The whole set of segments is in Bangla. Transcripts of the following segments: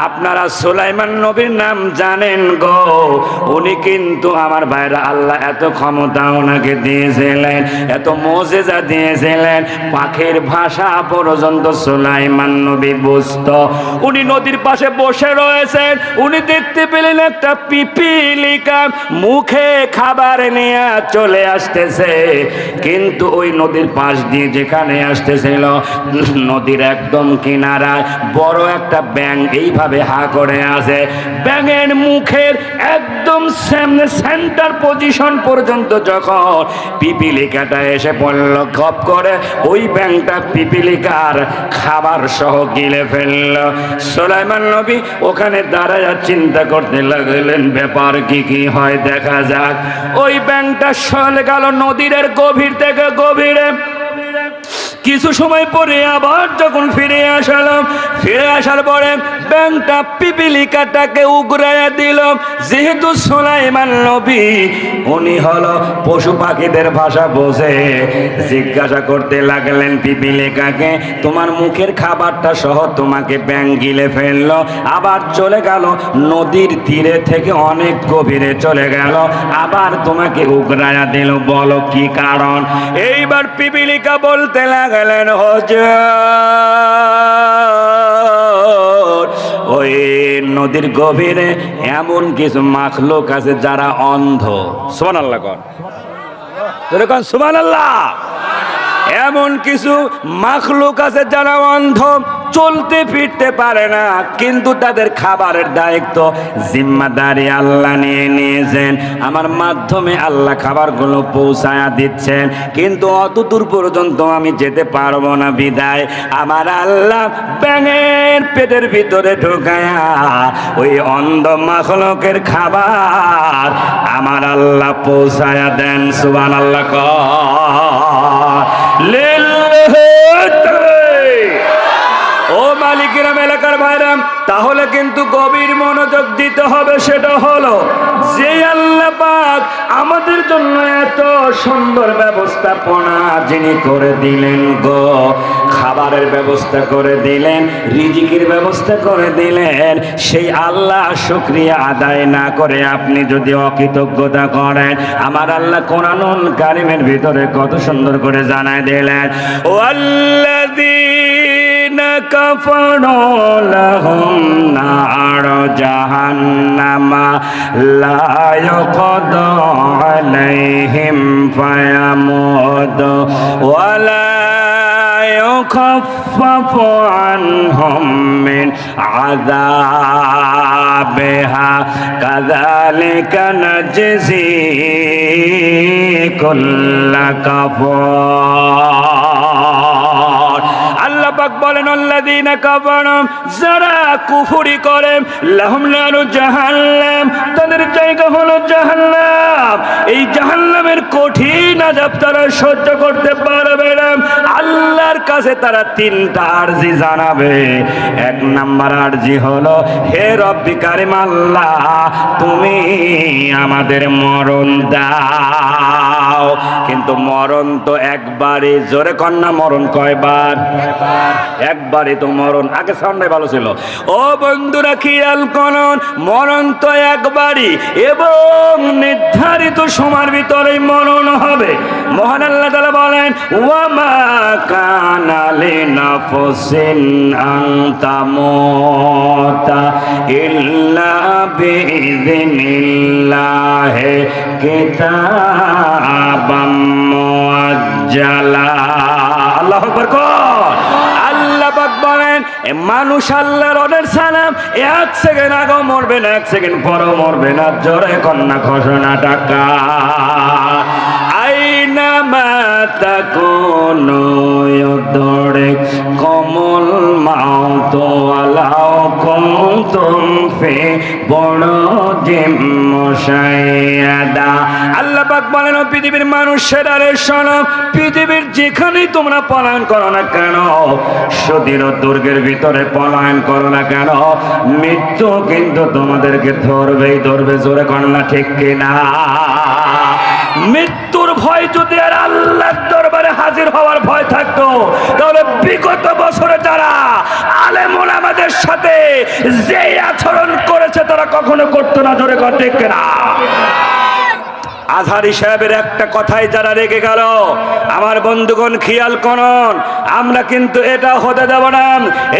আপনারা সুলাইমান নবীর নাম জানেন গো, উনি কিন্তু আমার ভাইরা আল্লাহ এত ক্ষমতা ওনাকে দিয়েছিলেন, এত মুজিজা দিয়েছিলেন, পাখির ভাষা পর্যন্ত সুলাইমান নবী বুঝতো। উনি নদীর পাশে বসে রয়েছেন, উনি দেখতে পেলেন একটা পিপিলিকা মুখে খাবার নিয়ে চলে আসতেছে, কিন্তু ওই নদীর পাশ দিয়ে যেখানে আসতেছিল নদীর একদম কিনারায় বড় একটা ব্যাঙ এইভাবে হা করে আছে। ব্যাঙের মুখের একদম সেন্টার পজিশন পর্যন্ত যখন পিপিলিকাটা এসে পড়ল, খপ করে ওই ব্যাঙটা পিপিলিকার খাবার সহ গিলে ফেলল। সুলাইমান নবী ওখানে দাঁড়ায় চিন্তা করতে লাগলেন, ব্যাপার কি হয় দেখা যাক। ওই ব্যাঙটা চলে গেল নদীর গভীর থেকে গভীরে। কিছু সময় পরে আবার যখন ফিরে আসার পরে ব্যাঙটা পিপিলিকাটাকে উগরাইয়া দিল। যেহেতু সুলাইমান নবী উনি হলো পশু পাখিদের ভাষা বোঝে, জিজ্ঞাসা করতে লাগলেন পিপিলিকাকে, তোমার মুখের খাবারটা সহ তোমাকে ব্যাঙ গিলে ফেললো, আবার চলে গেল নদীর তীরে থেকে অনেক গভীরে চলে গেল, আবার তোমাকে উগরাইয়া দিল, বলো কি কারণ? এইবার পিপিলিকা বলতে লাগলেন, হুজুর ওই নদীর গভীরে এমন কিছু মাখলুক আছে যারা অন্ধ। সুবহানাল্লাহ কোন, যেরকম সুবহানাল্লাহ। এমন কিছু মাখলুক আছে যারা অন্ধ, চলতে ফিরতে পারে না, কিন্তু তাদের খাবারের দায়িত্ব জিম্মাদারি আল্লাহ নিয়ে নিয়েছেন। আমার মাধ্যমে আল্লাহ খাবারগুলো পৌঁছায়া দিচ্ছেন, কিন্তু অত দূর পর্যন্ত আমি যেতে পারবো না, বিদায় আমার আল্লাহ ব্যাঙের পেটের ভিতরে ঢুকায়া ওই অন্ধ মাখলুকের খাবার আমার আল্লাহ পৌঁছায়া দেন। সুবহানাল্লাহ ও মালিকেরাম, এলাকার ভাইরাম, তাহলে কিন্তু গভীর মনোযোগ দিতে হবে। সেটা হলো যে আল্লাহ পাক আমাদের জন্য এত সুন্দর ব্যবস্থাপনা যিনি করে দিলেন গো, খাবারের ব্যবস্থা করে দিলেন, রিজিকের ব্যবস্থা করে দিলেন, সেই আল্লাহ শুকরিয়া আদায় না করে আপনি যদি অকৃতজ্ঞতা করেন, আমার আল্লাহ কোরআনুল কারীমের ভিতরে কত সুন্দর করে জানায় দিলেন, ওয়াল্লাযীনা কাফারু লাহুম নারু জাহান্নামা লা ইউকদা আলাইহিম ফায়ামুতু ওয়ালা ইউখাফফাফু আনহুম মিন আযাবিহা কাযালিকা নাজজি কুল্লা কাফুর। আল্লাহ পাক বলেন, আল্লাযীনা কাফারু, যারা কুফরি করে, লাহুম নারু জাহান্নাম, তাদের জায়গা হলো জাহান্নাম। এই জাহান্নামের কঠিন আযাব তারা সহ্য করতে পারবে না। আল্লাহর কাছে তারা তিনটা আরজি জানাবে। এক নাম্বার আরজি হলো, হে রব্বি কারীম আল্লাহ, তুমি আমাদের মরণ দাও। কিন্তু মরণ তো একবারই, জোরে কন্যা মরণ কয়বার? একবারই তো মরণ। আগে সাউন্ডটাই ভালো ছিল। ও বন্ধুরা খেয়াল করুন, মরণ তো একবারই এবং নির্ধারিত সময়ের ভিতরেই মরণ হবে। মহান আল্লাহ তাআলা বলেন, ওয়ামা কানা লিনাফসিন আন তামুতা ইল্লা বিইযনিল্লাহি কিতাবাম মুআজ্জালা। আল্লাহু আকবার। আল্লাহ পাক বলেন, মানুষ আল্লাহর অর্ডার ছাড়া এক সেকেন্ড আগেও মরবে না, এক সেকেন্ড পরেও মরবে না। জোরে কন্যা ঘোষণা টাকা আইনামা তাকুনু ইউদরিকুমুল মাউতু ওয়ালাউ কুনতুম ফি বুরুজিম মুশাইয়াদা। আল্লাহ পাক বলেন, পৃথিবীর মানুষেরা রে শোনো, পৃথিবীর যেখানেই তোমরা পলায়ন করো না কেন, সুদীর্ঘ দুর্গের ভিতরে পলায়ন করো না কেন, মৃত্যু কিন্তু তোমাদেরকে ধরবেই ধরবে। জোরে কন্যা ঠিক কিনা? মৃত্যুর ভয় যদি আর আল্লাহর দরবারে হাজির হাজির হওয়ার ভয় থাকতো, তাহলে বিগত বছরে যারা আলেম ওলামাদের সাথে যে আচরণ করেছে তারা কখনো করতো না। জোরে কথা ঠিক কিনা? আজহারী সাহেবের একটা কথাই যারা রেখে গেল, আমার বন্ধুগণ খেয়াল করুন, আমরা কিন্তু এটা হতে দেব না।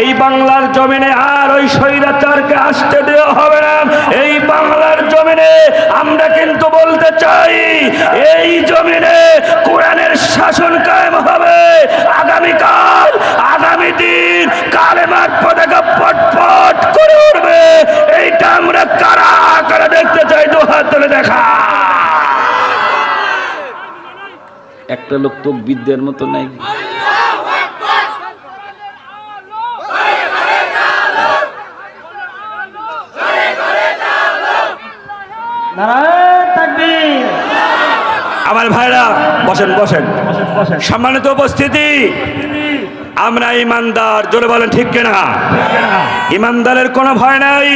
এই বাংলার জমিনে আর ওই স্বৈরাচারকে আসতে দেওয়া হবে না। এই বাংলার জমিনে আমরা কিন্তু বলতে চাই, এই জমিনে কোরআনের শাসন কায়েম হবে। আগামীকাল, আগামী দিন কালেমার পতাকা পটপট করে উঠবে। এইটা আমরা কারা কারা দেখতে চাই? দু হাত তুলে দেখা। একটা লোক তো বিদ্যের মতো নাই। আমার ভাইরা বসেন বসেন, সম্মানিত উপস্থিতি, আমরা ইমানদার। জোরে বলেন ঠিক কিনা? ইমানদারের কোনো ভয় নাই।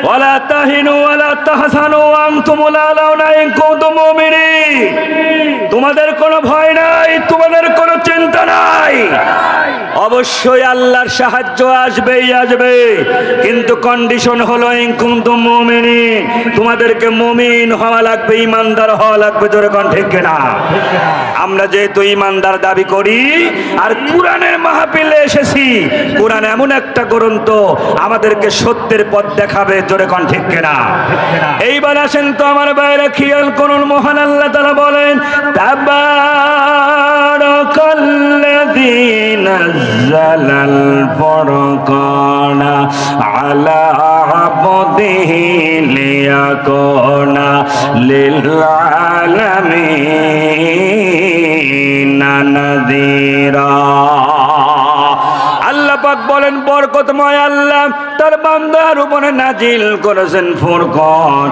ওয়ালা তাহিনু ওয়ালা তাহজানু ওয়া আনতুমুল আলাউনা ইন কুনতুম মুমিনিন। তোমাদের কোনো ভয় নাই, তোমাদের কোনো চিন্তা নাই। অবশ্যই আল্লাহর সাহায্য আসবেই আসবে, কিন্তু কন্ডিশন হলো ইন কুনতুম মুমিনিন। তোমাদেরকে মুমিন হওয়া লাগবে, ইমানদার হওয়া লাগবে। জোরে কোন ঠিক কিনা? আমরা যেহেতু ইমানদার দাবি করি আর কোরআনের মাহফিলে এসেছি, কোরআন এমন একটা গ্রন্থ আমাদেরকে সত্যের পথ দেখাবে। জোরে কোন ঠিক কিনা? এইবার আসেন তো আমার বাইরে খেয়াল করুন, মহান আল্লাহ তাআলা বলেন, তাবারাকাল্লাযী নাযালাল ফুরকানা আলা আবদিহি লিয়াকুনা লিল আলামিনা নাযীরা। আল্লাহ পাক বলেন, বরকতময় আল্লাহ তার বান্দার উপরে নাজিল করেছেন ফুরকান।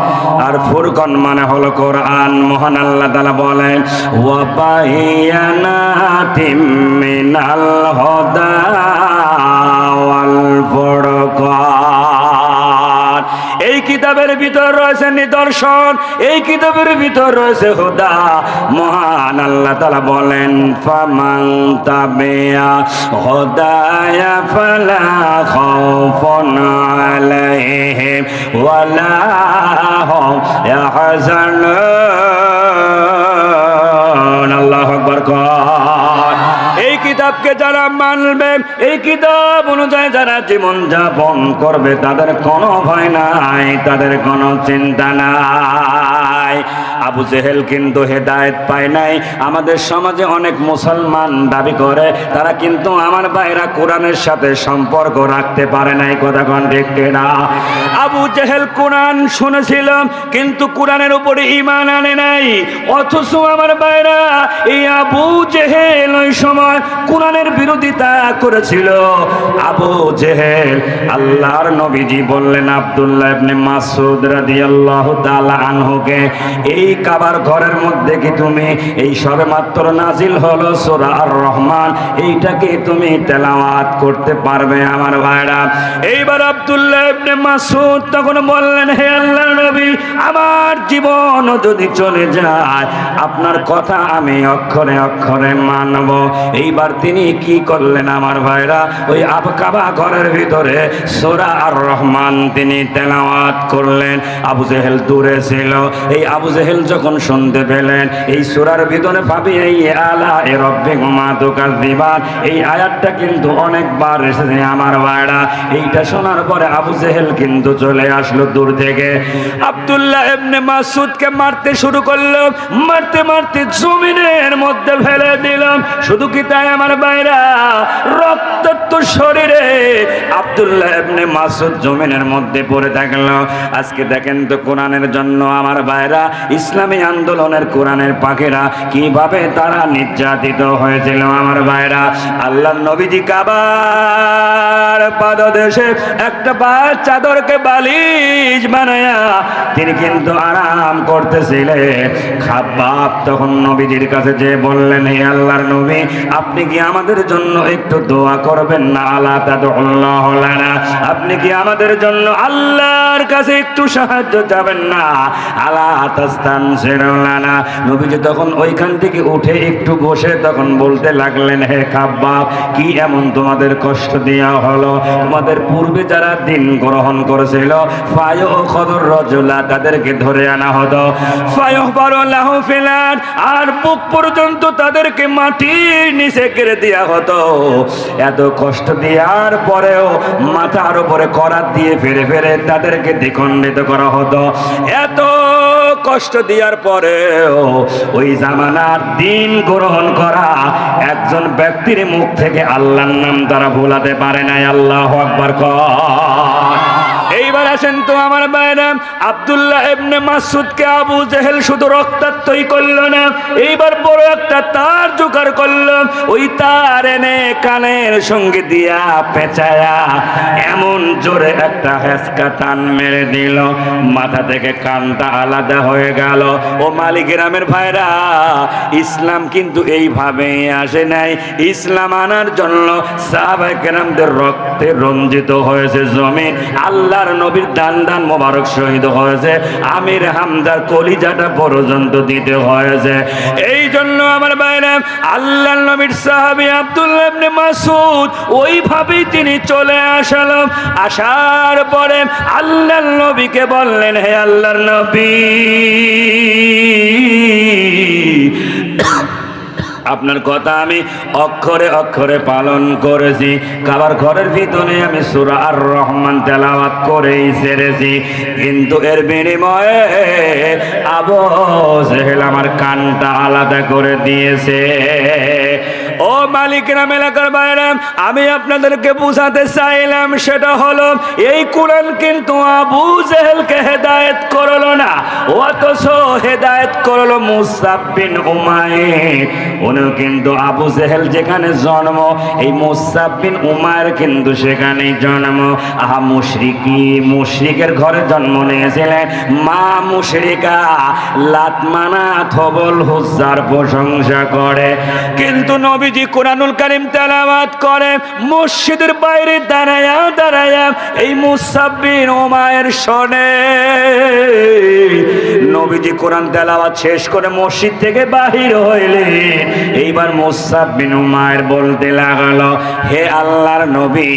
আর ফুরকান মানে হলো কোরআন। মহান আল্লাহ তাআলা বলেন, ওয়া বায়ানাতিম মিনাল হুদা ওয়াল ফুরকান। এই কিতাবের ভিতর রয়েছে নিদর্শন, এই কিতাবের ভিতর রয়েছে হুদা। মহান আল্লাহ তাআলা বলেন, ফামান তাবিয়া হুদায়া ফালা খাউফুন আলাইহিম ওয়ালা হুম ইয়াহজানুন। আল্লাহু আকবার। এই কিতাবকে যারা মানবে, এই কিতাব অনুযায়ী যারা জীবন যাপন করবে, তাদের কোনো ভয় নাই, তাদের কোনো চিন্তা নাই। আবু জেহেল কিন্তু হেদায়েত পায় নাই। আমাদের সমাজে অনেক মুসলমান দাবি করে, তারা কিন্তু আমার ভাইরা কোরআনের সাথে সম্পর্ক রাখতে পারে নাই। কথা কোন ঠিক কিনা? আবু জেহেল কোরআন শুনেছিল কিন্তু কোরআনের উপরে ঈমান আনে নাই। অথচ আমার ভাইরা এই আবু জেহেল ওই সময় কোরআনের বিরোধিতা করেছিল। আবু জেহেল আল্লাহর নবীজি বললেন আব্দুল্লাহ ইবনে মাসউদ রাদিয়াল্লাহু তাআলা আনহুকে, এই কাবার ঘরের মধ্যে কি তুমি এই সবেমাত্র নাজিল হলো সূরা আর রহমান, এইটাকে তুমি তেলাওয়াত করতে পারবে? আমার ভাইরা, এইবার আব্দুল্লাহ ইবনে মাসউদ তখন বললেন, হে আল্লাহর নবী, আমার জীবন যদি চলে যায় আপনার কথা আমি অক্ষরে অক্ষরে মানব। এইবার তিনি কি করলেন আমার ভাইরা? ওই কাবা ঘরের ভিতরে সূরা আর রহমান তিনি তেলাওয়াত করলেন। আবু জেহেল দূরে ছিল। এই আবু জেহেল যখন শুনতে পেলেন এই সূরার ভিতরে পাবি এই আলা এ রব্বিকুমা তুকাযযিবান, এই আয়াতটা কিন্তু অনেকবার এসেছে আমার ভাইরা। এইটা শোনার পরে আবু জেহেল কিন্তু চলে আসলো দূর থেকে, আব্দুল্লাহ ইবনে মাসউদকে মারতে শুরু করলো। মারতে মারতে জমিনের মধ্যে ফেলে দিলাম। শুধু কি তাই আমার ভাইরা, রক্তাক্ত শরীরে আব্দুল্লাহ ইবনে মাসউদ জমিনের মধ্যে পড়ে থাকলো। আজকে দেখেন তো কোরআনের জন্য আমার ভাইরা, ইসলামী আন্দোলনের কোরআনের পাখিরা কিভাবে তারা নির্যাতিত হয়েছিল আমার ভাইরা। আল্লাহর নবীজি কাবার পাদদেশে একটা চাদরকে বালিশ বানায়া তিনি কিন্তু আরাম করতেছিলেন। খাব্বাব তখন নবীজির কাছে যে বললেন, হে আল্লাহর নবী, আপনি কি আমাদের জন্য একটু দোয়া করবেন না? আলা তাদউল্লাহ লানা, আপনি কি আমাদের জন্য আল্লাহর কাছে একটু সাহায্য চাবেন না? আলা তাস্তান তানসিরু লানা। নবীজি তখন ওইখান থেকে উঠে একটু বসে তখন বলতে লাগলেন, হে খাব্বাব, কি এমন তোমাদের কষ্ট দেওয়া হলো? তোমাদের পূর্বে যারা দিন গ্রহণ করেছিল ফায়ুখযুর রাজুলা, তাদেরকে ধরে আনা হতো, ফায়ুহবারু লাহু ফিল আরদ, আর বুক পর্যন্ত তাদেরকে মাটির নিচে কেড়ে দেওয়া হতো। এত কষ্ট দেওয়ার পরেও মাথার উপরে করাত দিয়ে ফেরে ফেরে তাদেরকে দ্বিখণ্ডিত করা হতো। এত কষ্ট দেওয়ার পরেও ওই জামানার দিন গ্রহণ করা একজন ব্যক্তির মুখ থেকে আল্লাহর নাম তারা ভোলাতে পারে নাই। আল্লাহু আকবার কর। এইবার আসেন তো আমার ভাইরা, আব্দুল্লাহ ইবনে মাসউদকে আবু জেহেল শুধু রক্তাক্তই করলো না, এইবার বড় একটা তার জোগাড় করলো। ওই তার এনে কানের সঙ্গে দিয়া পেঁচায়া এমন জোরে একটা হেঁচকা টান মেরে দিল, মাথা থেকে কানটা আলাদা হয়ে গেল। ও মালিক গ্রামের ভাইরা, ইসলাম কিন্তু এইভাবে আসে নাই। ইসলাম আনার জন্য সাহাবায়ে কেরামদের রক্তে রঞ্জিত হয়েছে জমিন। আল্লাহর নবীর দান দান মোবারক শহীদ হয়েছে, আমির হামদার কলিজাটা পর্যন্ত দিতে হয়েছে। এই জন্য আমার ভাইরা, আল্লাহর নবীর সাহাবী আব্দুল্লাহ ইবনে মাসউদ ওইভাবেই তিনি চলে আসলেন। আসার পরে আল্লাহর নবীকে বললেন, হে আল্লাহর নবী, আপনার কথা আমি অক্ষরে অক্ষরে পালন করেছি, কাবার ঘরের ভিতরে আমি সূরা আর রহমান তেলাওয়াত করেই ছেড়েছি, কিন্তু এর বিনিময়ে আবু জেহেল আমার কানটা আলাদা করে দিয়েছে। ও মালিক গ্রাম এলাকার বাইরে, আমি আপনাদেরকে বুঝাতে চাইলাম সেটা হলো, এই কোরআন কিন্তু আবু জেহেলকে হেদায়েত করলো না, অথচ হেদায়েত করলো মুসআব বিন উমাইর। উনিও কিন্তু আবু জেহেল যেখানে জন্ম, এই মুসআব বিন উমাইর কিন্তু সেখানেই জন্ম। আহা মুশরিকের ঘরে জন্ম নিয়েছিলেন, মা মুশরিকা লাত মানাত হবল হুজ্জার প্রশংসা করে, কিন্তু নবীজি কোরআনুল কারীম তেলাওয়াত করে মসজিদের বাইরে দাঁড়ায়া দাঁড়ায়া এই মুসআব বিন উমাইর শোনে। নবীজি কোরআন তেলাওয়াত শেষ করে মসজিদ থেকে বাহির হইলেন, এইবার মুসআব বিন উমাইর বলতে লাগলো, হে আল্লাহর নবী,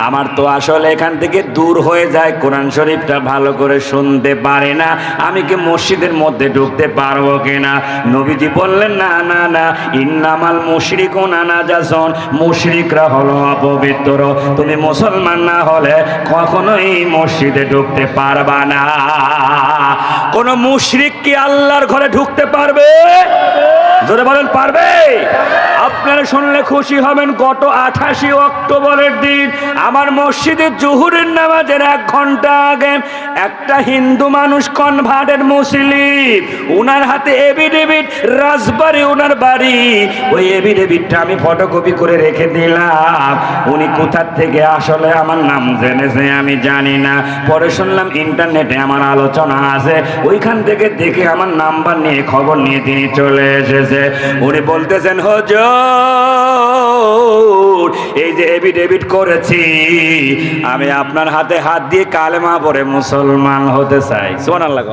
আমার তো আসলে এখান থেকে দূর হয়ে যায়, কোরআন শরীফটা ভালো করে শুনতে পারি না, আমি কি মসজিদের মধ্যে ঢুকতে পারবো কিনা? নবীজি বললেন, না না না, ইন্নামাল মুশরিকুনা নাজাসুন, মুশরিকরা হলো অপবিত্র, তুমি মুসলমান না হলে কখনোই মসজিদে ঢুকতে পারবা না। কোন মুশরিক কি আল্লাহর ঘরে ঢুকতে পারবে? জোরে বলেন, পারবে? আপনারা শুনলে খুশি হবেন, গত 28 অক্টোবরের দিন আমার মসজিদে জোহরের নামাজের 1 ঘন্টা আগে একটা হিন্দু মানুষ, কনভার্টেড মুসলিম, উনার হাতে এফিডেভিট, রাজবাড়ী উনার বাড়ি, ওই এফিডেভিটটা আমি ফটোকপি করে রেখে দিলাম। উনি কোথা থেকে আসলে আমার নাম জেনেছে আমি জানি না, পরে শুনলাম ইন্টারনেটে আমার আলোচনা আছে, ওইখান থেকে দেখে আমার নাম্বার নিয়ে খবর নিয়ে তিনি চলে এসেছে। উনি বলতেছেন, হুজুর, এই যে এফিডেভিট করেছি, আমি আপনার হাতে হাত দিয়ে কালেমা পড়ে মুসলমান হতে চাই। সুবহানাল্লাহ।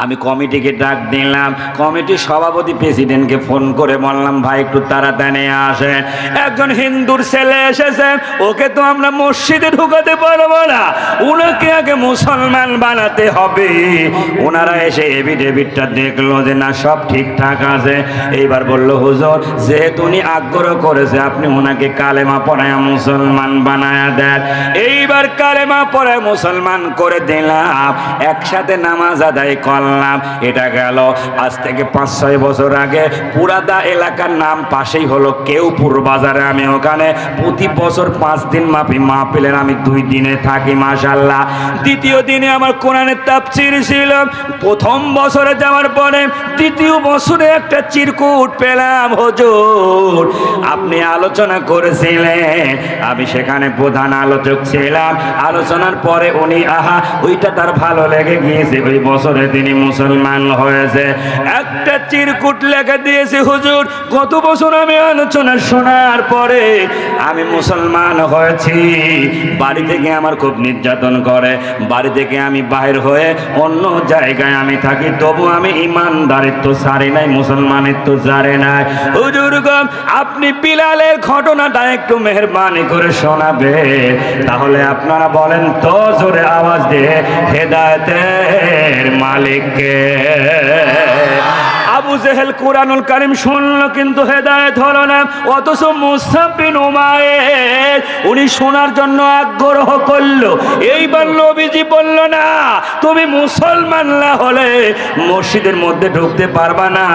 আমি কমিটিকে ডাক দিলাম, কমিটির সভাপতি প্রেসিডেন্টকে ফোন করে বললাম, ভাই একটু তাড়াতাড়ি আসেন, একজন হিন্দুর ছেলে এসেছে, ওকে তো আমরা মসজিদে ঢুকাতে পারবো না, ওনাকে আগে মুসলমান বানাতে হবে। ওনারা এসে এফিডেভিটটা দেখলো যে না, সব ঠিকঠাক আছে। এইবার বললো, হুজুর, যেহেতু উনি আগ্রহ করেছে, আপনি ওনাকে কালেমা পড়ায় মুসলমান বানায়া দেন। এইবার কালেমা পড়ায় মুসলমান করে দিলাম, একসাথে নামাজ আদায় করলাম। এটা গেল আজ থেকে 5-6 বছর আগে। পুরাদা এলাকার নাম পাশেই হলো কেউপুর বাজারে, আমি ওখানে প্রতি বছর 5 দিন মাহফিলের আমি 2 দিনে থাকি মাশাআল্লাহ। দ্বিতীয় দিনে আমার কোরআনের তাফসীর ছিল। প্রথম বছরে যাওয়ার পরে দ্বিতীয় বছরে একটা চিরকুট পেলাম, হুজুর আপনি আলোচনা করেছিলেন, আমি সেখানে প্রধান আলোচক ছিলাম। আলোচনার পরে উনি ওইটা তার ভালো লেগে গিয়েছে, ওই বছরে তিনি বেশি মুসলমান হয়েছে। একটা চিরকুট লেখা দিয়েছে, হুজুর কত বছর আমি আলোচনা শোনার পরে আমি মুসলমান হয়েছি। বাড়ি থেকে আমার খুব নির্যাতন করে, বাড়ি থেকে আমি বাহির হয়ে অন্য জায়গায় আমি থাকি, তবু আমি ইমানদারিত্ব ছাড়ি নাই, মুসলমানিত্ব ছাড়ি নাই। হুজুর গো, আপনি বিলালের ঘটনাটা একটু মেহেরবানি করে শোনাবে, তাহলে আপনারা বলেন তো জোরে আওয়াজ দিয়ে, হেদায়েতের মালিককে। আবু জেহেল কুরআনুল কারীম শুনলো কিন্তু হেদায়েত হলো না, অথচ মুসআব বিন উমাইর উনি শোনার জন্য আগ্রহ করলো। এইবার নবীজি বলল, না তুমি মুসলমান না হলে মসজিদের মধ্যে ঢুকতে পারবা না।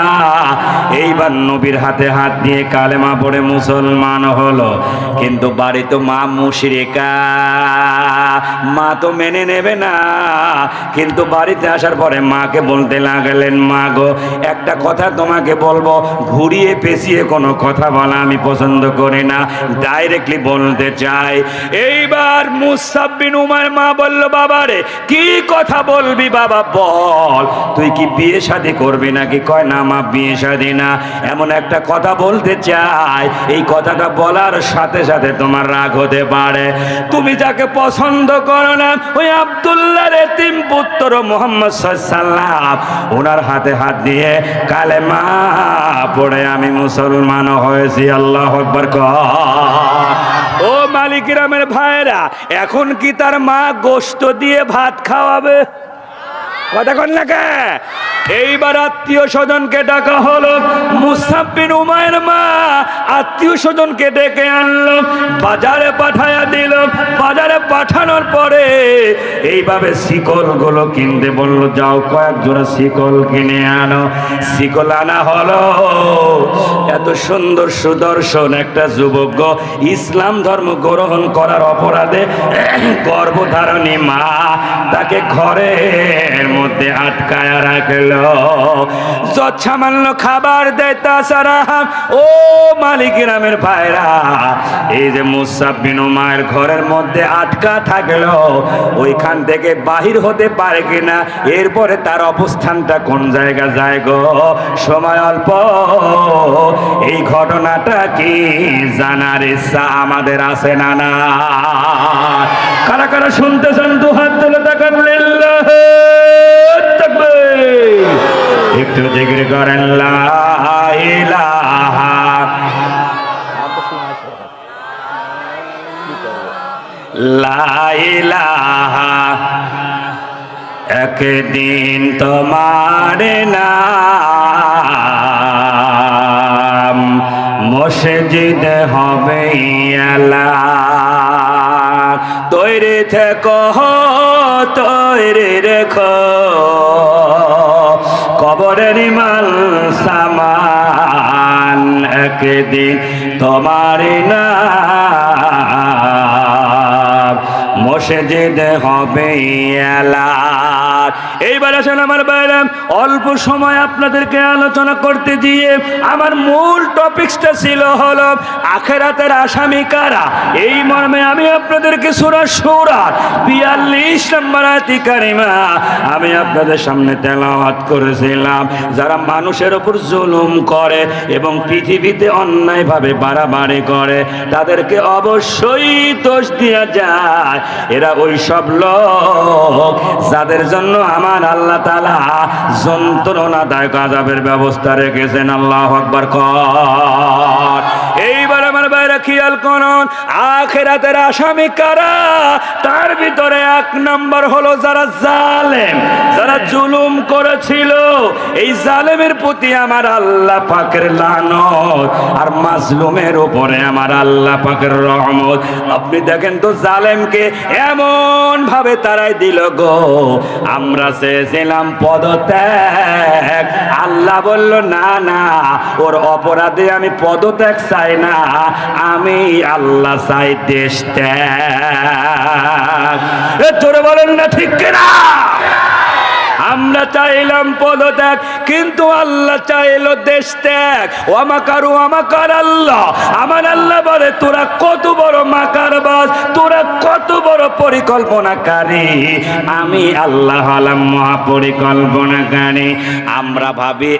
এইবার নবীর হাতে হাত দিয়ে কালেমা পড়ে মুসলমান হলো। কিন্তু বাড়িতে মা মুশরিকা, মা তো মেনে নেবে না। কিন্তু বাড়িতে আসার পরে মাকে বলতে লাগলেন, মা গো একটা কথা তোমাকে বলবো, ঘুরিয়ে পেঁচিয়ে কোনো কথা বলা আমি পছন্দ করি না, ডাইরেক্টলি বলতে চাই। এইবার মুসআব বিন উমাইর মা বলল, বাবা রে কি কথা বলবি বাবা বল, তুই কি বিয়ে শাদী করবি নাকি? কয় না মা বিয়ে শাদী না, এমন একটা কথা বলতে চাই, এই কথাটা বলার সাথে সাথে তোমার রাগ হতে পারে। তুমি যাকে পছন্দ করো না, ওই আব্দুল্লাহর এতিম পুত্র মুহাম্মদ সাল্লাল্লাহু ওনার হাতে হাত দিয়ে কালেমা পড়ে আমি মুসলমান হয়েছি। আল্লাহু আকবার। ও মালিকিরামের ভাইরা, এখন কি তার মা গোশত দিয়ে ভাত খাওয়াবে? কথা কন না কে? এইবার আত্মীয় স্বজনকে ডাকা হলো। মুসআব বিন উমাইর মা আত্মীয় স্বজনকে ডেকে আনলো, বাজারে পাঠায়া দিল। বাজারে পাঠানোর পরে এইভাবে শিকল গুলো কিনতে বলল, যাও কয়েক জোড়া শিকল কিনে আনো। শিকল আনা হলো। এত সুন্দর সুদর্শন একটা যুবক ইসলাম ধর্ম গ্রহণ করার অপরাধে গর্ভধারণী মা তাকে ঘরের মধ্যে আটকায় রাখলো। সামান্য খাবার দেয়, তাছাড়া ও মালিকিরামের ভাইরা, এই যে মুসআব বিন উমাইর ঘরের মধ্যে আটকা থাকলো, ওইখান থেকে বাহির হতে পারে কিনা, এরপরে তার অবস্থানটা কোন জায়গা যায় গো, সময় অল্প। এই ঘটনাটা কি জানার ইচ্ছা আমাদের আছে না? না কারা কারা শুনতেছেন দু হাত তুলে তাকান, লিল্লাহি তাকবীর, একটু জিকির করেন লা ইলাহা লা ইলাহা। একদিন তোমার নাম মসজিদ হবে এলাহ, তৈরি থেকো তৈরি রেখো কবরের মাল সামান, একদিন তোমার নাম মসজিদ হবে এলাহ। এইবার আসেন আমার বাইরে, অল্প সময় আপনাদেরকে আলোচনা করতে গিয়ে আমার মূল টপিকসটা ছিল হলো আখিরাতের আসামি কারা। এই মর্মে আমি আপনাদেরকে সূরা সূরা 42 নম্বর আয়াত কারিমা আমি আপনাদের সামনে তেলাওয়াত করেছিলাম। যারা মানুষের উপর জুলুম করে এবং পৃথিবীতে অন্যায়ভাবে বাড়াবাড়ি করে, তাদেরকে অবশ্যই দোষ দেওয়া যায়। এরা ওই সব লোক যাদের জন্য আমার আল্লাহ তাআলা যন্ত্রণাদায়ক আযাবের ব্যবস্থা রেখেছেন। আল্লাহু আকবার। এইবার আমার ভাইরা খেয়াল করুন, আখিরাতের আসামি কারা? তার ভিতরে এক নম্বর হলো যারা জালেম, যারা জুলুম করেছিল। এই জালেমের প্রতি আমার আল্লাহ পাকের লানত, আর মাজলুমের উপরে আমার আল্লাহ পাকের রহমত। আপনি দেখেন তো জালেমকে এমন ভাবে তারাই দিল গো, আমরা চেয়েছিলাম পদত্যাগ, আল্লাহ বলল না না, ওর অপরাধে আমি পদত্যাগ চাই না, আমি আল্লাহ চাই দেশ ত্যাগ। জোরে বলেন না ঠিক কিনা? আমরা আমরা চাইলাম পদত্যাগ, কিন্তু আল্লাহ চাইলো দেশ ত্যাগ। ওয়ামাকারু ওয়ামাকার আল্লাহ, আমার আল্লাহ বলে তোরা কত বড় মাকারবাজ, তোরা কত বড় পরিকল্পনাকারী, আমি আল্লাহ হলাম মহাপরিকল্পনাকারী। আমরা ভাবি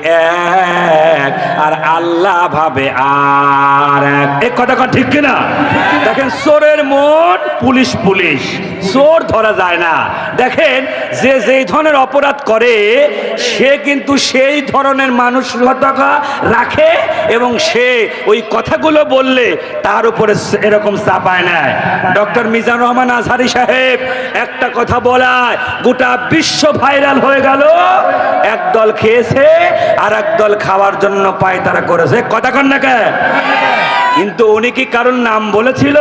এক আর আল্লাহ ভাবে আর এক, এই কথা ঠিক কিনা? দেখেন চোরের মন পুলিশ পুলিশ, চোর ধরা যায় না। দেখেন যে যেই ধরনের অপরাধ করে সে কিন্তু সেই ধরনের মানসিকতা রাখে এবং সে ওই কথাগুলো বললে তার উপরে এরকম চাপায় নেয়। ডক্টর মিজানুর রহমান আজহারী সাহেব একটা কথা বলায় গোটা বিশ্ব ভাইরাল হয়ে গেল। একদল খেয়েছে আর একদল খাওয়ার জন্য পায়তারা করেছে, কথা কন না কে? কিন্তু উনি কি কারণ নাম বলেছিল?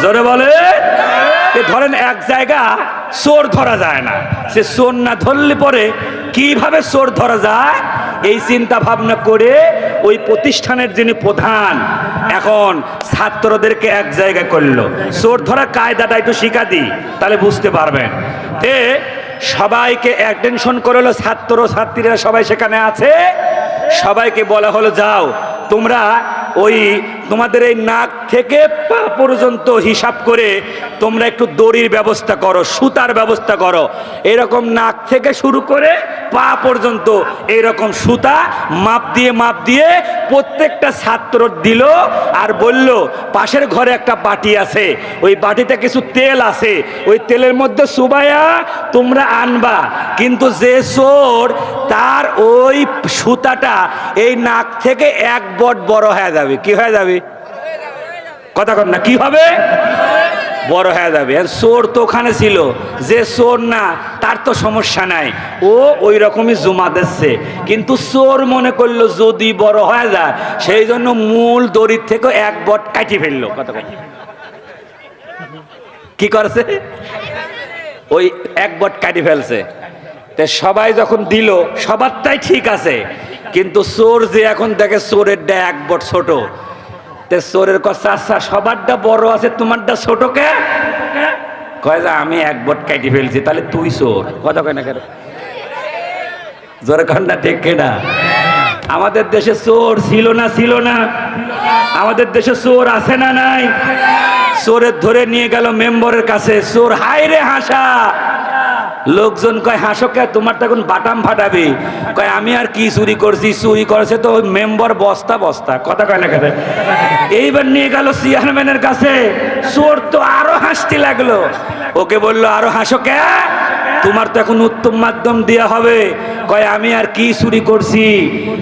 জোরে বলে। ধরেন এক জায়গা চোর ধরা যায় না, সে চোর না ধরলে পরে কিভাবে চোর ধরা যায় এই চিন্তা ভাবনা করে ওই প্রতিষ্ঠানের যিনি প্রধান এখন ছাত্রদেরকে এক জায়গা করলো। চোর ধরার কায়দাটা একটু শিখা দিই, তাহলে বুঝতে পারবেন। সবাইকে অ্যাটেনশন করলো, ছাত্র ছাত্রীরা সবাই সেখানে আছে। সবাইকে বলা হলো যাও তোমরা ওই তোমাদের এই নাক থেকে পা পর্যন্ত হিসাব করে তোমরা একটু দড়ির ব্যবস্থা করো, সুতার ব্যবস্থা করো। এরকম নাক থেকে শুরু করে পা পর্যন্ত এইরকম সুতা মাপ দিয়ে প্রত্যেকটা ছাত্র দিল আর বলল পাশের ঘরে একটা বাটি আছে, ওই বাটিতে কিছু তেল আছে, ওই তেলের মধ্যে চুবাইয়া তোমরা আনবা। কিন্তু যে চোর তার ওই সুতাটা এই নাক থেকে এক বট বড় হয়ে যাবে। কি হয়ে যাবে? কথা কন না, কি হবে? বড় হয়ে যাবে। চোর তো ওখানে ছিল, যে চোর না তার তো সমস্যা নাই, ও ওই রকমই জমা দিচ্ছে। কিন্তু চোর মনে করলো যদি বড় হয়ে যায়, সেই জন্য মূল দড়ির থেকে এক বট কাটি ফেললো। কথা কন, কি করছে? ওই এক বট কাটি ফেলছে। সবাই যখন দিল সবারটাই ঠিক আছে, কিন্তু চোর যে এখন দেখে চোরেরটা এক বট ছোট, চোরের কথা আচ্ছা সবারটা বড় আছে তোমারটা ছোট কে? কয় যে আমি এক বট কাটি ফেলছি, তাহলে তুই চোর। কথা কয় না কেন? জোরে কন্যা ঠিক কিনা? আমাদের দেশে চোর ছিল না? আমাদের দেশে চোর আছে না নাই? চোরের ধরে নিয়ে গেল মেম্বরের কাছে, চোর হায় রে হাসা। লোকজন কয় হাসো কে, তোমার তো এখন বাটাম ফাটাবে। কয় আমি আর কি চুরি করছি, চুরি করেছে তো ওই মেম্বার বস্তা বস্তা। কথা কয় না কেন? এইবার নিয়ে গেল চেয়ারম্যানের কাছে, চোর তো আরো হাসতে লাগলো। ওকে বললো আরো হাসো কে, তোমার তো এখন উত্তম মাধ্যম দেওয়া হবে। কয় আমি আর কি চুরি করছি,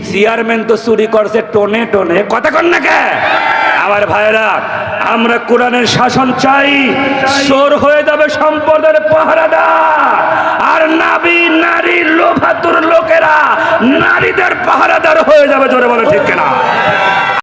চেয়ারম্যান তো চুরি করছে টনে টনে। কথা কন না কে? আমার ভাইরা, আমরা কোরআনের শাসন চাই। চোর হয়ে যাবে সম্পদের পাহারাদার, আর নারী নারী লোভাতুর লোকেরা নারীদের পাহারাদার হয়ে যাবে। জোরে বলে ঠিক কিনা?